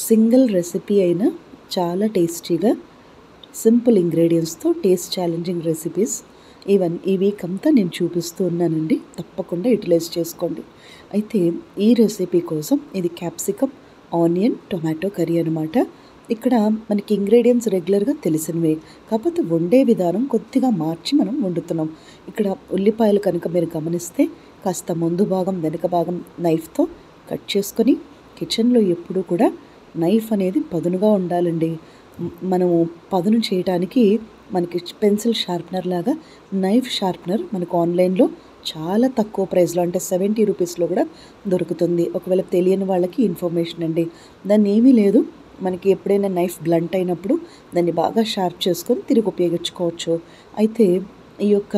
Single recipe అయినా చాలా టేస్టీగా సింపుల్ ఇంగ్రీడియంట్స్తో టేస్ట్ ఛాలెంజింగ్ రెసిపీస్ ఈ వీక్ అంతా నేను చూపిస్తూ ఉన్నానండి. తప్పకుండా యూటిలైజ్ చేసుకోండి. అయితే ఈ రెసిపీ కోసం ఇది క్యాప్సికమ్ ఆనియన్ టొమాటో కర్రీ అనమాట. ఇక్కడ మనకి ఇంగ్రీడియంట్స్ రెగ్యులర్గా తెలిసినవే, కాకపోతే వండే విధానం కొద్దిగా మార్చి మనం వండుతున్నాం. ఇక్కడ ఉల్లిపాయలు కనుక మీరు గమనిస్తే కాస్త ముందు భాగం వెనుక భాగం నైఫ్తో కట్ చేసుకొని, కిచెన్లో ఎప్పుడూ కూడా నైఫ్ అనేది పదునుగా ఉండాలండి. మనము పదును చేయడానికి మనకి పెన్సిల్ షార్ప్నర్ లాగా నైఫ్ షార్ప్నర్ మనకు ఆన్లైన్లో చాలా తక్కువ ప్రైస్లో, అంటే 70 రూపీస్లో కూడా దొరుకుతుంది. ఒకవేళ తెలియని వాళ్ళకి ఇన్ఫర్మేషన్ అండి. దాన్ని ఏమీ లేదు, మనకి ఎప్పుడైనా నైఫ్ బ్లంట్ అయినప్పుడు దాన్ని బాగా షార్ప్ చేసుకొని తిరిగి ఉపయోగించుకోవచ్చు. అయితే ఈ యొక్క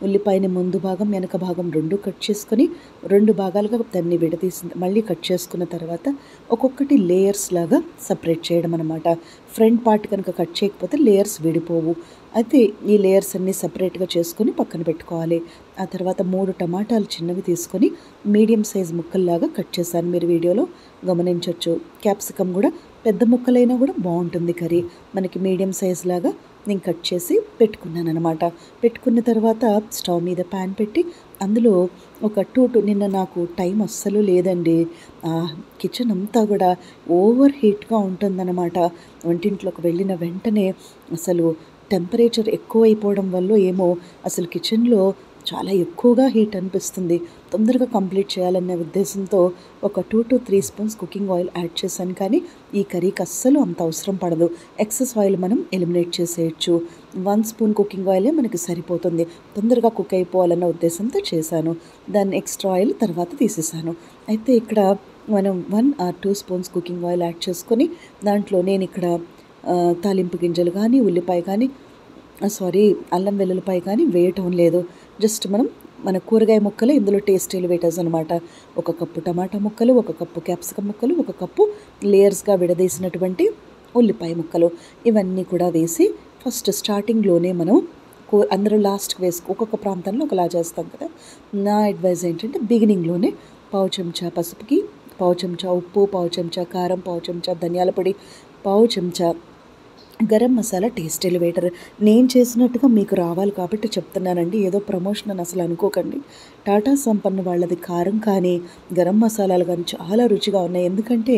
ఉల్లిపాయని ముందు భాగం వెనక భాగం రెండు కట్ చేసుకొని 2 భాగాలుగా దాన్ని విడదీసి మళ్ళీ కట్ చేసుకున్న తర్వాత ఒక్కొక్కటి లేయర్స్ లాగా సపరేట్ చేయడం అనమాట. ఫ్రంట్ పార్ట్ కనుక కట్ చేయకపోతే లేయర్స్ విడిపోవు. అయితే ఈ లేయర్స్ అన్నీ సపరేట్గా చేసుకొని పక్కన పెట్టుకోవాలి. ఆ తర్వాత 3 టమాటాలు చిన్నవి తీసుకొని మీడియం సైజ్ ముక్కల్లాగా కట్ చేశాను. మీరు వీడియోలో గమనించవచ్చు. క్యాప్సికమ్ కూడా పెద్ద ముక్కలైనా కూడా బాగుంటుంది కర్రీ. మనకి మీడియం సైజ్ లాగా నేను కట్ చేసి పెట్టుకున్నాను అనమాట. పెట్టుకున్న తర్వాత స్టవ్ మీద ప్యాన్ పెట్టి అందులో ఒక నిన్న నాకు టైం అస్సలు లేదండి. కిచెన్ అంతా కూడా ఓవర్ హీట్గా ఉంటుందన్నమాట. వంటింట్లోకి వెళ్ళిన వెంటనే అసలు టెంపరేచర్ ఎక్కువ అయిపోవడం వల్ల ఏమో అసలు కిచెన్లో చాలా ఎక్కువగా హీట్ అనిపిస్తుంది. తొందరగా కంప్లీట్ చేయాలనే ఉద్దేశంతో ఒక 2 to 3 spoons cooking oil add చేశాను. కానీ ఈ కర్రీకి అస్సలు అంత అవసరం పడదు. ఎక్సెస్ ఆయిల్ మనం ఎలిమినేట్ చేసేయచ్చు. 1 స్పూన్ కుకింగ్ ఆయిలే మనకి సరిపోతుంది. తొందరగా కుక్ అయిపోవాలన్న ఉద్దేశంతో చేశాను. దాన్ని ఎక్స్ట్రా ఆయిల్ తర్వాత తీసేసాను. అయితే ఇక్కడ మనం 1 or 2 spoons cooking oil add చేసుకొని దాంట్లో నేను ఇక్కడ తాలింపు గింజలు కానీ ఉల్లిపాయ కానీ అల్లం వెల్లుల్లిపాయ కానీ వేయటం లేదు. జస్ట్ మన కూరగాయ ముక్కలు ఇందులో టేస్ట్ ఎలివేటర్స్ అనమాట. 1 కప్పు టమాటా ముక్కలు, 1 కప్పు క్యాప్సికమ్ ముక్కలు, 1 కప్పు లేయర్స్గా విడదీసినటువంటి ఉల్లిపాయ ముక్కలు, ఇవన్నీ కూడా వేసి ఫస్ట్ స్టార్టింగ్లోనే మనం అందరూ లాస్ట్కి ఒక్కొక్క ప్రాంతంలో ఒకలా చేస్తాం కదా. నా అడ్వైజ్ ఏంటంటే బిగినింగ్లోనే 1/2 చెంచా పసుపుకి, 1/2 చెంచా ఉప్పు, 1/2 చెంచా కారం, 1/2 చెంచా ధనియాల పొడి, 1/2 చెంచా గరం మసాలా టేస్ట్ ఎలివేటర్. నేను చేసినట్టుగా మీకు రావాలి కాబట్టి చెప్తున్నానండి. ఏదో ప్రమోషన్ అని అసలు అనుకోకండి. టాటా సంపన్న వాళ్ళది కారం కానీ గరం మసాలాలు కానీ చాలా రుచిగా ఉన్నాయి. ఎందుకంటే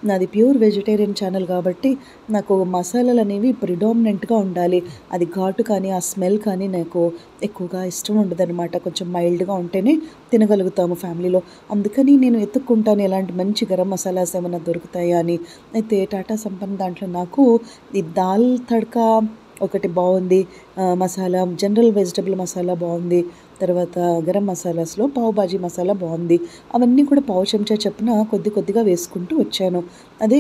నాది ప్యూర్ వెజిటేరియన్ ఛానల్ కాబట్టి నాకు మసాలాలు అనేవి ప్రిడామినెంట్గా ఉండాలి. అది ఘాటు కానీ ఆ స్మెల్ కానీ నాకు ఎక్కువగా ఇష్టం ఉండదన్నమాట. కొంచెం మైల్డ్గా ఉంటేనే తినగలుగుతాము ఫ్యామిలీలో. అందుకని నేను ఎత్తుక్కుంటాను ఎలాంటి మంచి గరం మసాలాస్ ఏమైనా దొరుకుతాయా అని. అయితే టాటా సంపన్న దాంట్లో నాకు ఈ దాల్ తడ్కా ఒకటి బాగుంది, మసాలా జనరల్ వెజిటబుల్ మసాలా బాగుంది, తర్వాత గరం మసాలాస్లో పావ్ భాజీ మసాలా బాగుంది. అవన్నీ కూడా 1/2 చెంచా చొప్పున కొద్దిగా వేసుకుంటూ వచ్చాను. అదే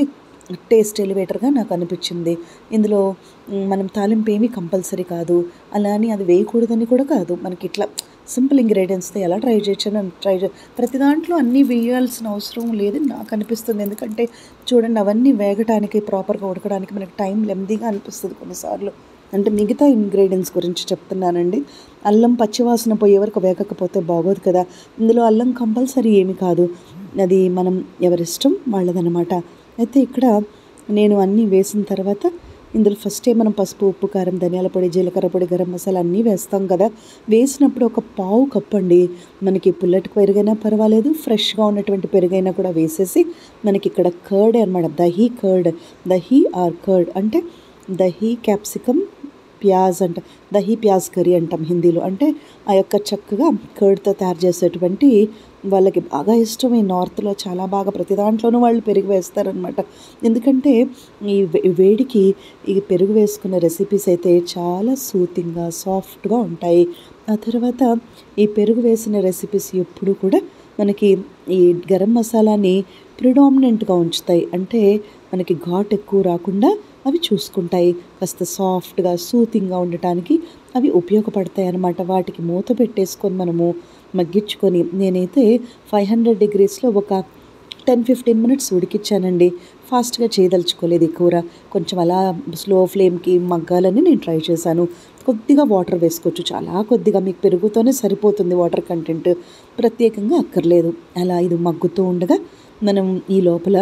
టేస్ట్ ఎలివేటర్గా నాకు అనిపించింది. ఇందులో మనం తాలింపు ఏమీ కంపల్సరీ కాదు, అలా అని అది వేయకూడదని కూడా కాదు. మనకి ఇట్లా సింపుల్ ఇంగ్రీడియంట్స్తో ఎలా ట్రై చేయొచ్చు ప్రతి దాంట్లో అన్నీ వేయాల్సిన అవసరం లేదని నాకు అనిపిస్తుంది. ఎందుకంటే చూడండి, అవన్నీ వేగటానికి ప్రాపర్గా ఉడకడానికి మనకి టైం లెందీగా అనిపిస్తుంది కొన్నిసార్లు. అంటే మిగతా ఇంగ్రీడియంట్స్ గురించి చెప్తున్నానండి. అల్లం పచ్చివాసన పోయే వరకు వేగకపోతే బాగోదు కదా. ఇందులో అల్లం కంపల్సరీ ఏమి కాదు, అది మనం ఎవరిష్టం వాళ్ళదనమాట. అయితే ఇక్కడ నేను అన్నీ వేసిన తర్వాత ఇందులో ఫస్టే మనం పసుపు, ఉప్పు, కారం, ధనియాల పొడి, జీలకర్ర పొడి, గరం మసాలా అన్నీ వేస్తాం కదా. వేసినప్పుడు ఒక 1/2 కప్పు అండి, మనకి పుల్లటి పెరుగైనా పర్వాలేదు, ఫ్రెష్గా ఉన్నటువంటి పెరుగైనా కూడా వేసేసి మనకి ఇక్కడ కర్డ్ అనమాట, దహీ ఆర్ కర్డ్ అంటే దహీ క్యాప్సికమ్ ప్యాజ్ అంట, దహీ ప్యాజ్ కర్రీ అంటాం హిందీలో. అంటే ఆ యొక్క చక్కగా కర్డ్తో తయారు చేసేటువంటి వాళ్ళకి బాగా ఇష్టం. ఈ నార్త్లో చాలా బాగా ప్రతి దాంట్లోనూ వాళ్ళు పెరుగు వేస్తారనమాట. ఎందుకంటే ఈ వేడికి ఈ పెరుగు వేసుకున్న రెసిపీస్ అయితే చాలా సూతింగ్గా సాఫ్ట్గా ఉంటాయి. ఆ తర్వాత ఈ పెరుగు వేసిన రెసిపీస్ ఎప్పుడు కూడా మనకి ఈ గరం మసాలాని ప్రిడామినెంట్గా ఉంచుతాయి. అంటే మనకి ఘాట్ ఎక్కువ రాకుండా అవి చూసుకుంటాయి. కాస్త సాఫ్ట్గా సూతింగ్గా ఉండటానికి అవి ఉపయోగపడతాయి అన్నమాట. వాటికి మూత పెట్టేసుకొని మనము మగ్గించుకొని, నేనైతే 500 degreesలో ఒక 10-15 minutes ఉడికించానండి. ఫాస్ట్గా చేయదలుచుకోలేదు ఈ కూర, కొంచెం అలా స్లో ఫ్లేమ్కి మగ్గాలని నేను ట్రై చేశాను. కొద్దిగా వాటర్ వేసుకోవచ్చు, చాలా కొద్దిగా, మీకు పెరుగుతోనే సరిపోతుంది వాటర్ కంటెంట్, ప్రత్యేకంగా అక్కర్లేదు. అలా ఇది మగ్గుతూ ఉండగా మనం ఈ లోపల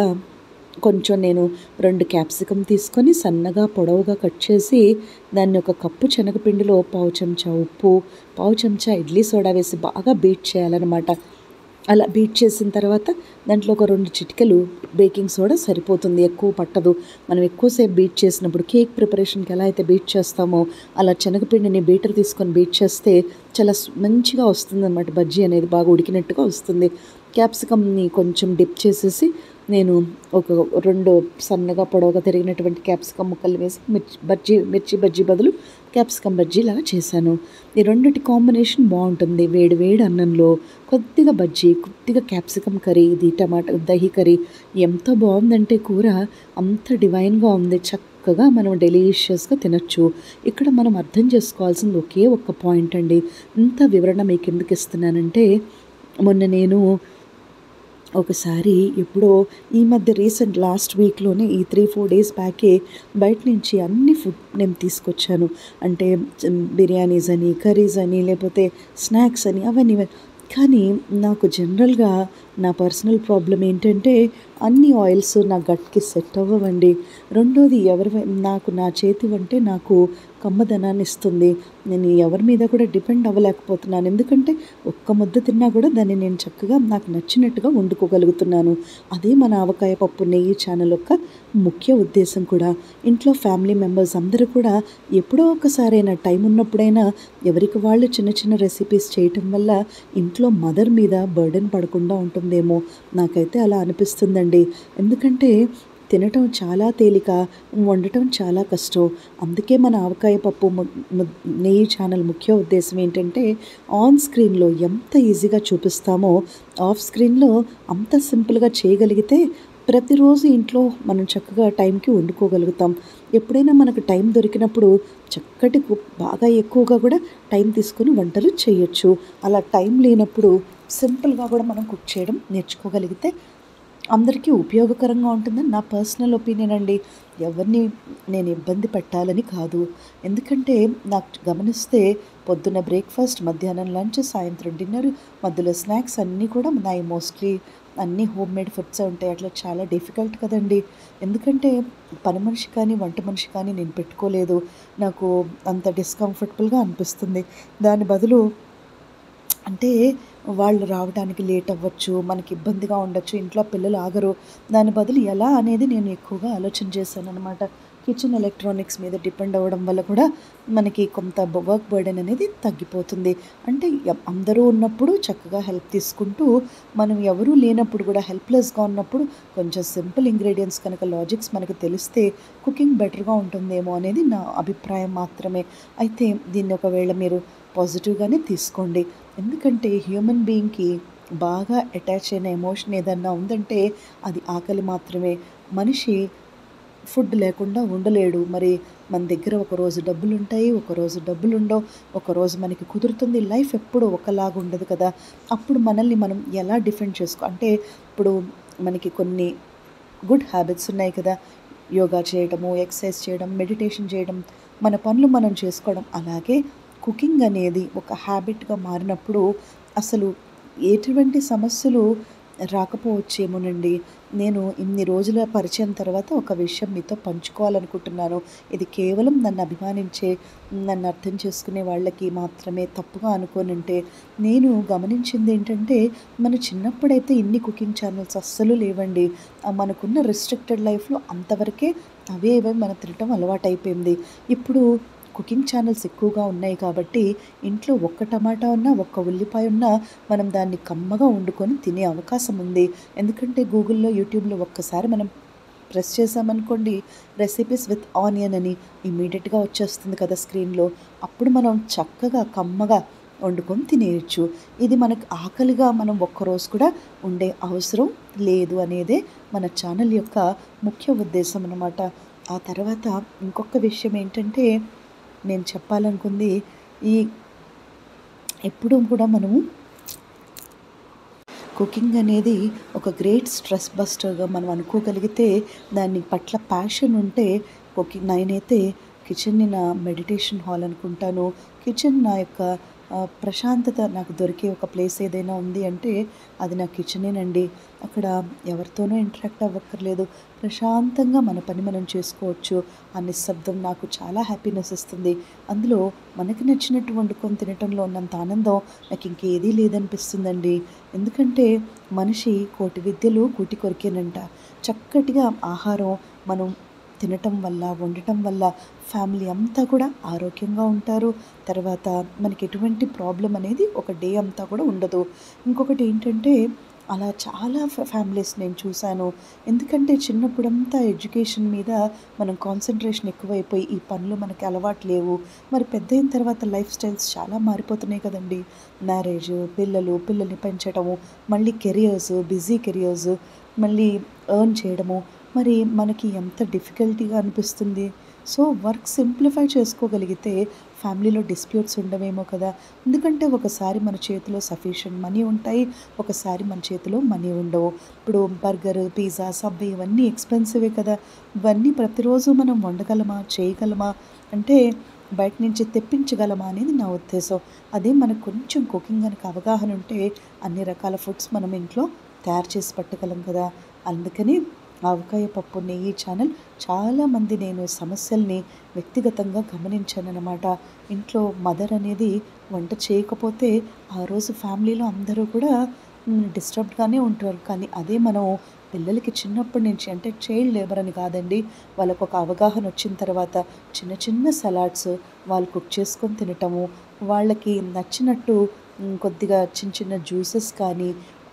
కొంచెం నేను 2 క్యాప్సికమ్ తీసుకొని సన్నగా పొడవుగా కట్ చేసి దాన్ని ఒక కప్పు శనగపిండిలో పావు చెంచా ఉప్పు, పావు చెంచా ఇడ్లీ సోడా వేసి బాగా బీట్ చేయాలన్నమాట. అలా బీట్ చేసిన తర్వాత దాంట్లో ఒక 2 చిటికెలు బేకింగ్ సోడా సరిపోతుంది, ఎక్కువ పట్టదు. మనం ఎక్కువసేపు బీట్ చేసినప్పుడు కేక్ ప్రిపరేషన్కి ఎలా అయితే బీట్ చేస్తామో అలా శనగపిండిని బీటర్ తీసుకొని బీట్ చేస్తే చాలా మంచిగా వస్తుందన్నమాట. బజ్జీ అనేది బాగా ఉడికినట్టుగా వస్తుంది. క్యాప్సికమ్ని కొంచెం డిప్ చేసేసి నేను ఒక 2 సన్నగా పొడవుగా తరిగినటువంటి క్యాప్సికమ్ ముక్కలు వేసి మిర్చి బజ్జీ బదులు క్యాప్సికమ్ బజ్జీలాగా చేశాను. ఈ రెండిటి కాంబినేషన్ బాగుంటుంది. వేడి వేడి అన్నంలో కొద్దిగా బజ్జీ, కొద్దిగా క్యాప్సికమ్ కర్రీ, ఇది టమాటా దహి కర్రీ ఎంత బాగుందంటే కూర అంత డివైన్గా ఉంది. చక్కగా మనం డెలీషియస్గా తినచ్చు. ఇక్కడ మనం అర్థం చేసుకోవాల్సింది ఒకే ఒక్క పాయింట్ అండి. ఇంత వివరణ మీకు ఎందుకు ఇస్తున్నానంటే, మొన్న నేను ఒకసారి ఎప్పుడో ఈ మధ్య రీసెంట్ లాస్ట్ వీక్లోనే ఈ 3-4 డేస్ బ్యాకే బయట నుంచి అన్ని ఫుడ్ నేను తీసుకొచ్చాను. అంటే బిర్యానీస్ అని, కర్రీస్ అని, లేకపోతే స్నాక్స్ అని, అవన్నీ. కానీ నాకు జనరల్గా నా పర్సనల్ ప్రాబ్లం ఏంటంటే అన్ని ఆయిల్స్ నా గట్కి సెట్ అవ్వవండి. రెండోది నాకు నా చేతి వంటే నాకు కమ్మదనాన్ని ఇస్తుంది. నేను ఎవరి మీద కూడా డిపెండ్ అవ్వలేకపోతున్నాను. ఎందుకంటే ఒక్క ముద్ద తిన్నా కూడా దాన్ని నేను చక్కగా నాకు నచ్చినట్టుగా వండుకోగలుగుతున్నాను. అదే మన ఆవకాయ పప్పు నెయ్యి ఛానల్ యొక్క ముఖ్య ఉద్దేశం కూడా. ఇంట్లో ఫ్యామిలీ మెంబర్స్ అందరూ కూడా ఎప్పుడో ఒకసారైనా టైం ఉన్నప్పుడైనా ఎవరికి వాళ్ళు చిన్న చిన్న రెసిపీస్ చేయటం వల్ల ఇంట్లో మదర్ మీద బర్డెన్ పడకుండా ఉంటుందేమో, నాకైతే అలా అనిపిస్తుందండి. ఎందుకంటే తినటం చాలా తేలిక, వండటం చాలా కష్టం. అందుకే మన ఆవకాయ పప్పు నెయ్యి ఛానల్ ముఖ్య ఉద్దేశం ఏంటంటే ఆన్ స్క్రీన్లో ఎంత ఈజీగా చూపిస్తామో ఆఫ్ స్క్రీన్లో అంత సింపుల్గా చేయగలిగితే ప్రతిరోజు ఇంట్లో మనం చక్కగా టైంకి వండుకోగలుగుతాం. ఎప్పుడైనా మనకు టైం దొరికినప్పుడు చక్కటి బాగా ఎక్కువగా కూడా టైం తీసుకొని వంటలు చేయొచ్చు. అలా టైం లేనప్పుడు సింపుల్గా కూడా మనం కుక్ చేయడం నేర్చుకోగలిగితే అందరికీ ఉపయోగకరంగా ఉంటుందని నా పర్సనల్ ఒపీనియన్ అండి. ఎవరిని నేను ఇబ్బంది పెట్టాలని కాదు. ఎందుకంటే నాకు గమనిస్తే పొద్దున్న బ్రేక్ఫాస్ట్, మధ్యాహ్నం లంచ్, సాయంత్రం డిన్నర్, మధ్యలో స్నాక్స్ అన్నీ కూడా నాయి మోస్ట్లీ అన్నీ హోమ్ మేడ్ ఫుడ్సే ఉంటాయి. అట్లా చాలా డిఫికల్ట్ కదండి. ఎందుకంటే పని మనిషి కానీ వంట మనిషి కానీ నేను పెట్టుకోలేదు. నాకు అంత డిస్కంఫర్టబుల్గా అనిపిస్తుంది. దాని బదులు అంటే వాళ్ళు రావడానికి లేట్ అవ్వచ్చు, మనకి ఇబ్బందిగా ఉండొచ్చు, ఇంట్లో పిల్లలు ఆగరు. దాని బదులు ఎలా అనేది నేను ఎక్కువగా ఆలోచన చేశానన్నమాట. కిచెన్ ఎలక్ట్రానిక్స్ మీద డిపెండ్ అవ్వడం వల్ల కూడా మనకి కొంత వర్క్ బర్డెన్ అనేది తగ్గిపోతుంది. అంటే అందరూ ఉన్నప్పుడు చక్కగా హెల్ప్ తీసుకుంటూ, మనం ఎవరూ లేనప్పుడు కూడా హెల్ప్లెస్గా ఉన్నప్పుడు కొంచెం సింపుల్ ఇంగ్రీడియంట్స్ కనుక లాజిక్స్ మనకు తెలిస్తే కుకింగ్ బెటర్గా ఉంటుందేమో అనేది నా అభిప్రాయం మాత్రమే. అయితే దీన్ని ఒకవేళ మీరు పాజిటివ్గానే తీసుకోండి. ఎందుకంటే హ్యూమన్ బీయింగ్కి బాగా అటాచ్ అయిన ఎమోషన్ ఏదన్నా ఉందంటే అది ఆకలి మాత్రమే. మనిషి ఫుడ్ లేకుండా ఉండలేడు. మరి మన దగ్గర ఒకరోజు డబ్బులు ఉంటాయి, ఒకరోజు డబ్బులు ఉండవు, ఒకరోజు మనకి కుదురుతుంది. లైఫ్ ఎప్పుడు ఒకలాగా ఉండదు కదా. అప్పుడు మనల్ని మనం ఎలా డిఫెండ్ అంటే ఇప్పుడు మనకి కొన్ని గుడ్ హ్యాబిట్స్ ఉన్నాయి కదా. యోగా చేయడము, ఎక్సర్సైజ్ చేయడం, మెడిటేషన్ చేయడం, మన పనులు మనం చేసుకోవడం. అలాగే కుకింగ్ అనేది ఒక హ్యాబిట్గా మారినప్పుడు అసలు ఎటువంటి సమస్యలు రాకపోవచ్చేమోనండి. నేను ఇన్ని రోజుల పరిచయం తర్వాత ఒక విషయం మీతో పంచుకోవాలనుకుంటున్నాను. ఇది కేవలం నన్ను అభిమానించే, నన్ను అర్థం చేసుకునే వాళ్ళకి మాత్రమే. తప్పుగా అనుకోనంటే నేను గమనించింది ఏంటంటే మన చిన్నప్పుడైతే ఇన్ని కుకింగ్ ఛానల్స్ అస్సలు లేవండి. మనకున్న రిస్ట్రిక్టెడ్ లైఫ్లో అంతవరకే అవే మనం తినటం అలవాటైపోయింది. ఇప్పుడు కుకింగ్ ఛానల్స్ ఎక్కువగా ఉన్నాయి కాబట్టి ఇంట్లో ఒక్క టమాటా ఉన్నా, ఒక్క ఉల్లిపాయ ఉన్నా మనం దాన్ని కమ్మగా వండుకొని తినే అవకాశం ఉంది. ఎందుకంటే గూగుల్లో, యూట్యూబ్లో ఒక్కసారి మనం ప్రెస్ చేసామనుకోండి, రెసిపీస్ విత్ ఆనియన్ అని ఇమీడియట్గా వచ్చేస్తుంది కదా స్క్రీన్లో. అప్పుడు మనం చక్కగా కమ్మగా వండుకొని తినేయచ్చు. ఇది మనకు ఆకలిగా మనం ఒక్కరోజు కూడా ఉండే అవసరం లేదు అనేదే మన ఛానల్ యొక్క ముఖ్య ఉద్దేశం అన్నమాట. ఆ తర్వాత ఇంకొక విషయం ఏంటంటే నేను చెప్పాలనుకుంది, ఈ ఎప్పుడూ కూడా మనము కుకింగ్ అనేది ఒక గ్రేట్ స్ట్రెస్ బస్టర్గా మనం అనుకోగలిగితే, దాని పట్ల ప్యాషన్ ఉంటే నేనైతే కిచెన్ని నా మెడిటేషన్ హాల్ అనుకుంటాను. కిచెన్ నా యొక్క ప్రశాంతత నాకు దొరికే ఒక ప్లేస్ ఏదైనా ఉంది అంటే అది నా కిచెనేనండి. అక్కడ ఎవరితోనూ ఇంటరాక్ట్ అవ్వక్కర్లేదు. ప్రశాంతంగా మన పని మనం చేసుకోవచ్చు. ఆ నిశ్శబ్దం నాకు చాలా హ్యాపీనెస్ ఇస్తుంది. అందులో మనకి నచ్చినట్టు వండుకొని తినటంలో ఉన్నంత ఆనందం నాకు ఇంకేదీ లేదనిపిస్తుందండి. ఎందుకంటే మనిషి కోటి విద్యలు కూటి కొరికేనంట. చక్కటిగా ఆహారం మనం తినటం వల్ల, వండటం వల్ల ఫ్యామిలీ అంతా కూడా ఆరోగ్యంగా ఉంటారు. తర్వాత మనకి ఎటువంటి ప్రాబ్లమ్ అనేది ఒక డే అంతా కూడా ఉండదు. ఇంకొకటి ఏంటంటే అలా చాలా ఫ్యామిలీస్ నేను చూశాను. ఎందుకంటే చిన్నప్పుడంతా ఎడ్యుకేషన్ మీద మనం కాన్సంట్రేషన్ ఎక్కువైపోయి ఈ పనులు మనకి అలవాటు లేవు. మరి పెద్దయిన తర్వాత లైఫ్ స్టైల్స్ చాలా మారిపోతున్నాయి కదండీ! మ్యారేజ్, పిల్లలు, పిల్లల్ని పెంచడము, మళ్ళీ కెరియర్స్, బిజీ కెరియర్స్, మళ్ళీ ఎర్న్ చేయడము. మరి మనకి ఎంత డిఫికల్టీగా అనిపిస్తుంది. సో, వర్క్ సింప్లిఫై చేసుకోగలిగితే ఫ్యామిలీలో డిస్ప్యూట్స్ ఉండవేమో కదా! ఎందుకంటే ఒకసారి మన చేతిలో సఫిషియంట్ మనీ ఉంటాయి. ఒకసారి మన చేతిలో మనీ ఉండవు. ఇప్పుడు బర్గర్, పిజ్జా, సబ్వే ఇవన్నీ ఎక్స్‌పెన్సివే కదా! ఇవన్నీ ప్రతిరోజు మనం వండగలమా? చేయగలమా? అంటే బయట నుంచి తెప్పించగలమా అనేది నా ఉద్దేశం. అదే మనకు కొంచెం కుకింగ్ గనుక అవగాహన ఉంటే అన్ని రకాల ఫుడ్స్ మనం ఇంట్లో తయారు చేసి పెట్టగలం కదా! అందుకని ఆవకాయ పప్పు నెయ్యి ఛానల్ చాలామంది నేను సమస్యల్ని వ్యక్తిగతంగా గమనించాననమాట. ఇంట్లో మదర్ అనేది వంట చేయకపోతే ఆ రోజు ఫ్యామిలీలో అందరూ కూడా డిస్టర్బ్డ్‌గానే ఉంటారు. కానీ అదే మనం పిల్లలకి చిన్నప్పటి నుంచి అంటే చైల్డ్ లేబర్ అని కాదండి. వాళ్ళకొక అవగాహన వచ్చిన తర్వాత చిన్న చిన్న సలాడ్స్ వాళ్ళు కుక్ చేసుకొని తినటము, వాళ్ళకి నచ్చినట్టు కొద్దిగా చిన్న చిన్న జ్యూసెస్ కానీ,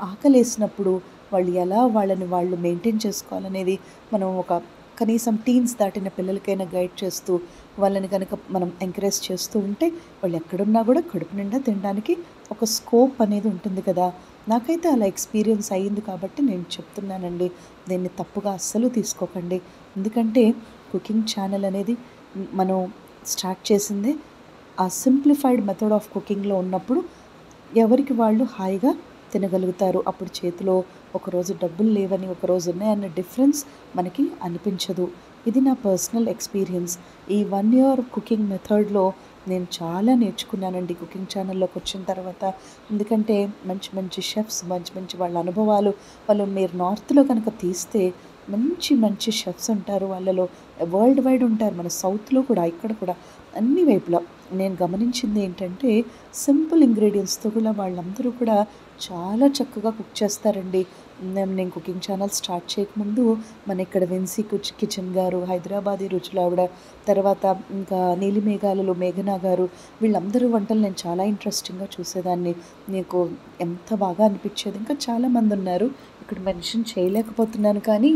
ఆకలేసినప్పుడు వాళ్ళు ఎలా వాళ్ళని వాళ్ళు మెయింటైన్ చేసుకోవాలనేది మనం ఒక కనీసం టీన్స్ దాటిన పిల్లలకైనా గైడ్ చేస్తూ వాళ్ళని కనుక మనం ఎంకరేజ్ చేస్తూ ఉంటే వాళ్ళు ఎక్కడున్నా కూడా కడుపు నిండా తినడానికి ఒక స్కోప్ అనేది ఉంటుంది కదా! నాకైతే అలా ఎక్స్‌పీరియన్స్ అయ్యింది కాబట్టి నేను చెప్తున్నానండి. దీన్ని తప్పుగా అస్సలు తీసుకోకండి. ఎందుకంటే కుకింగ్ ఛానల్ అనేది మనం స్టార్ట్ చేసిందే ఆ సింప్లిఫైడ్ మెథడ్ ఆఫ్ కుకింగ్‌లో ఉన్నప్పుడు ఎవరికి వాళ్ళు హాయిగా తినగలుగుతారు. అప్పుడు చేతిలో ఒకరోజు డబ్బులు లేవని, ఒకరోజు ఉన్నాయన్న డిఫరెన్స్ మనకి అనిపించదు. ఇది నా పర్సనల్ ఎక్స్‌పీరియన్స్. ఈ 1 ఇయర్ కుకింగ్ మెథడ్‌లో నేను చాలా నేర్చుకున్నానండి కుకింగ్ ఛానల్‌లోకొచ్చిన తర్వాత. ఎందుకంటే మంచి మంచి షెఫ్స్, మంచి మంచి వాళ్ళ అనుభవాలు మీరు నార్త్‌లో కనుక తీస్తే మంచి మంచి షెఫ్స్ ఉంటారు వాళ్ళలో. వరల్డ్ వైడ్ ఉంటారు. మన సౌత్‌లో కూడా, ఇక్కడ కూడా అన్ని వైపులా. నేను గమనించింది ఏంటంటే సింపుల్ ఇంగ్రీడియెంట్స్‌తో కూడా వాళ్ళందరూ కూడా చాలా చక్కగా కుక్ చేస్తారండి. నేను కుకింగ్ ఛానల్ స్టార్ట్ చేయకముందు మన ఇక్కడ విన్సీ కిచెన్ గారు, హైదరాబాదీ రుచులావిడ, తర్వాత ఇంకా నీలిమేఘాలలో మేఘనా గారు, వీళ్ళందరూ వంటలు నేను చాలా ఇంట్రెస్టింగ్‌గా చూసేదాన్ని. నీకు ఎంత బాగా అనిపించేది. ఇంకా చాలామంది ఉన్నారు. ఇక్కడ మెన్షన్ చేయలేకపోతున్నాను కానీ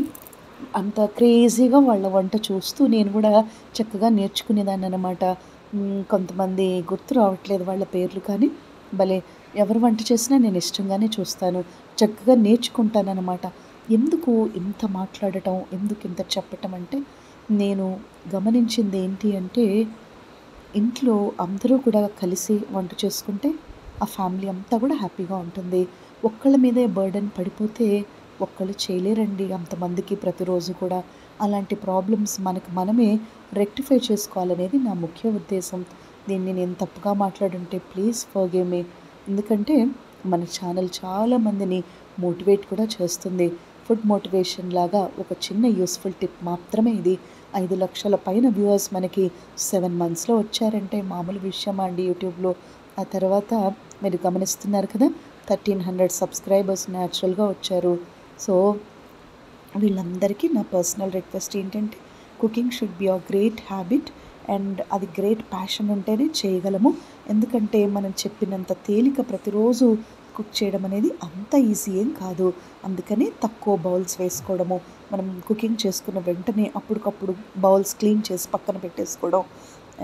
అంత క్రేజీగా వాళ్ళ వంట చూస్తూ నేను కూడా చక్కగా నేర్చుకునేదాన్ననమాట. కొంతమంది గుర్తు రావట్లేదు వాళ్ళ పేర్లు కానీ భలే ఎవరు వంట చేసినా నేను ఇష్టంగానే చూస్తాను. చక్కగా నేర్చుకుంటాననమాట. ఎందుకు ఇంత మాట్లాడటం, ఎందుకు ఇంత చెప్పటం అంటే నేను గమనించింది ఏంటి అంటే ఇంట్లో అందరూ కూడా కలిసి వంట చేసుకుంటే ఆ ఫ్యామిలీ అంతా కూడా హ్యాపీగా ఉంటుంది. ఒక్కళ్ళ మీదే బర్డెన్ పడిపోతే ఒక్కళ్ళు చేయలేరండి అంతమందికి ప్రతిరోజు కూడా. అలాంటి ప్రాబ్లమ్స్ మనకు మనమే రెక్టిఫై చేసుకోవాలనేది నా ముఖ్య ఉద్దేశం. దీన్ని నేను తప్పుగా మాట్లాడుంటే ప్లీజ్ ఫర్గివ్ మీ. ఎందుకంటే మన ఛానల్ చాలామందిని మోటివేట్ కూడా చేస్తుంది. ఫుడ్ మోటివేషన్ లాగా ఒక చిన్న యూస్ఫుల్ టిప్ మాత్రమే ఇది. 5,00,000 పైన వ్యూవర్స్ మనకి 7 మంత్స్‌లో వచ్చారంటే మామూలు విషయమా అండి యూట్యూబ్‌లో. ఆ తర్వాత మీరు గమనిస్తున్నారు కదా! 1,300 సబ్స్క్రైబర్స్ న్యాచురల్‌గా వచ్చారు. సో, వీళ్ళందరికీ నా పర్సనల్ రిక్వెస్ట్ ఏంటంటే cooking should be a great habit and అది గ్రేట్ ప్యాషన్ ఉంటేనే చేయగలము. ఎందుకంటే మనం చెప్పినంత తేలిక ప్రతిరోజు కుక్ చేయడం అనేది అంత ఈజీ ఏం కాదు. అందుకని తక్కువ బౌల్స్ వేసుకోవడము, మనం కుకింగ్ చేసుకున్న వెంటనే అప్పటికప్పుడు బౌల్స్ క్లీన్ చేసి పక్కన పెట్టేసుకోవడం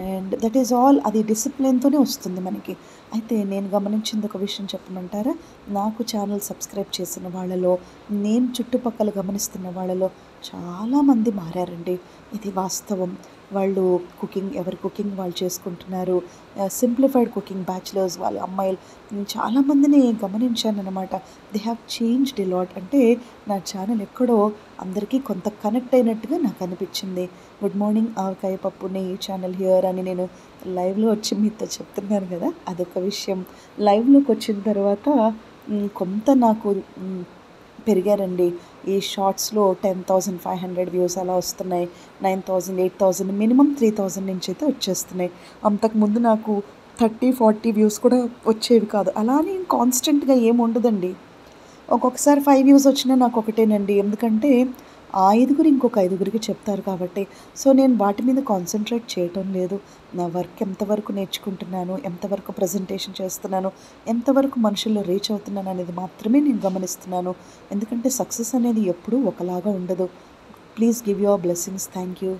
అండ్ దట్ ఈజ్ ఆల్. అది డిసిప్లిన్‌తోనే వస్తుంది మనకి. అయితే నేను గమనించింది ఒక విషయం చెప్పమంటారా? నాకు ఛానల్ సబ్స్క్రైబ్ చేసిన వాళ్ళలో, నేను చుట్టుపక్కల గమనిస్తున్న వాళ్ళలో చాలామంది మారారండి. ఇది వాస్తవం. వాళ్ళు ఎవరి కుకింగ్ వాళ్ళు చేసుకుంటున్నారు. సింప్లిఫైడ్ కుకింగ్ బ్యాచిలర్స్ వాళ్ళ అమ్మాయిలు చాలామందిని గమనించాననమాట. They have changed a lot. అంటే నా ఛానల్ ఎక్కడో అందరికీ కొంత కనెక్ట్ అయినట్టుగా నాకు అనిపించింది. గుడ్ మార్నింగ్ ఆవకాయ పప్పు నెయ్యి ఛానల్ హియర్ అని నేను లైవ్లో వచ్చి మీతో చెప్తున్నాను కదా, అదొక విషయం. లైవ్లోకి వచ్చిన తర్వాత కొంత నాకు పెరిగారండి. ఈ షార్ట్స్లో 10,500 వ్యూస్ అలా వస్తున్నాయి. 9,000, 8,000, మినిమం 3,000 నుంచి అయితే వచ్చేస్తున్నాయి. అంతకుముందు నాకు 30, 40 వ్యూస్ కూడా వచ్చేవి కాదు. అలా అని కాన్స్టెంట్గా ఏమి ఉండదండి. ఒక్కొక్కసారి 5 వ్యూస్ వచ్చినా నాకు ఒకటేనండి. ఎందుకంటే ఆ ఐదుగురు ఇంకొక ఐదుగురికి చెప్తారు కాబట్టి. సో నేను వాటి మీద కాన్సంట్రేట్ చేయటం లేదు. నా వర్క్ ఎంతవరకు నేర్చుకుంటున్నాను, ఎంతవరకు ప్రజెంటేషన్ చేస్తున్నాను, ఎంతవరకు మనుషుల్లో రీచ్ అవుతున్నాను అనేది మాత్రమే నేను గమనిస్తున్నాను. ఎందుకంటే సక్సెస్ అనేది ఎప్పుడూ ఒకలాగా ఉండదు. Please give your blessings. Thank you.